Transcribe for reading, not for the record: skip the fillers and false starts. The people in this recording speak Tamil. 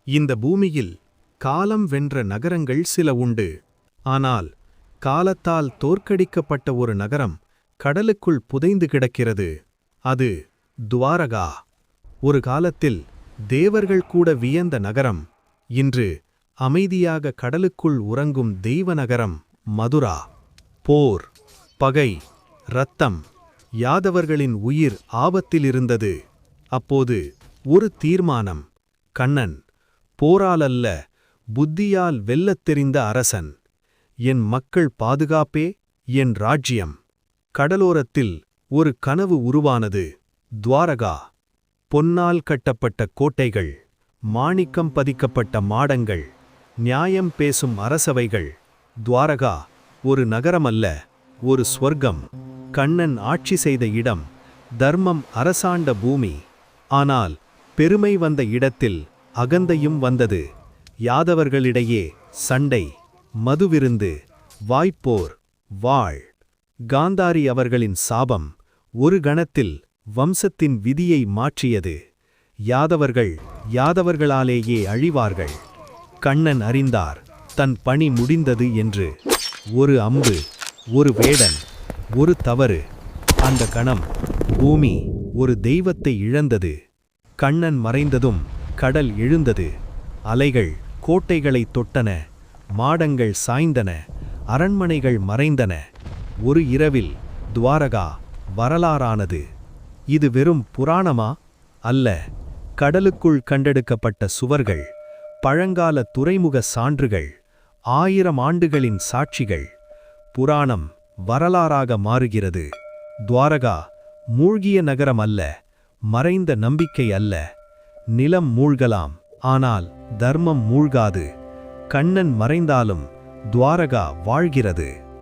இந்த பூமியில் காலம் வென்ற நகரங்கள் சில உண்டு. ஆனால் காலத்தால் தோற்கடிக்கப்பட்ட ஒரு நகரம் கடலுக்குள் புதைந்து கிடக்கிறது. அது துவாரகா. ஒரு காலத்தில் தேவர்கள் கூட வியந்த நகரம் இன்று அமைதியாக கடலுக்குள் உறங்கும் தெய்வ நகரம் மதுரா. போர், பகை, இரத்தம், யாதவர்களின் உயிர் ஆபத்திலிருந்தது. அப்போது ஒரு தீர்மானம். கண்ணன் போராலல்ல, புத்தியால் வெல்லத் தெரிந்த அரசன். என் மக்கள் பாதுகாப்பே என் ராஜ்யம். கடலோரத்தில் ஒரு கனவு உருவானது. துவாரகா. பொன்னால் கட்டப்பட்ட கோட்டைகள், மாணிக்கம் பதிக்கப்பட்ட மாடங்கள், நியாயம் பேசும் அரசவைகள். துவாரகா ஒரு நகரமல்ல, ஒரு ஸ்வர்க்கம். கண்ணன் ஆட்சி செய்த இடம், தர்மம் அரசாண்ட பூமி. ஆனால் பெருமை வந்த இடத்தில் அகந்தையும் வந்தது. யாதவர்களிடையே சண்டை, மதுவிருந்து, வாய்ப்போர், வாழ். காந்தாரி அவர்களின் சாபம் ஒரு கணத்தில் வம்சத்தின் விதியை மாற்றியது. யாதவர்கள் யாதவர்களாலேயே அழிவார்கள். கண்ணன் அறிந்தார் தன் பணி முடிந்தது என்று. ஒரு அம்பு, ஒரு வேடன், ஒரு தவறு. அந்த கணம் பூமி ஒரு தெய்வத்தை இழந்தது. கண்ணன் மறைந்ததும் கடல் எழுந்தது. அலைகள் கோட்டைகளைத் தொட்டன, மாடங்கள் சாய்ந்தன, அரண்மனைகள் மறைந்தன. ஒரு இரவில் துவாரகா வரலாறானது. இது வெறும் புராணமா? அல்ல. கடலுக்குள் கண்டெடுக்கப்பட்ட சுவர்கள், பழங்கால துறைமுக சான்றுகள், 1000 ஆண்டுகளின் சாட்சிகள். புராணம் வரலாறாக மாறுகிறது. துவாரகா மூழ்கிய நகரம் அல்ல, மறைந்த நம்பிக்கை அல்ல. நிலம் மூழ்கலாம், ஆனால் தர்மம் மூழ்காது. கண்ணன் மறைந்தாலும் துவாரகா வாழ்கிறது.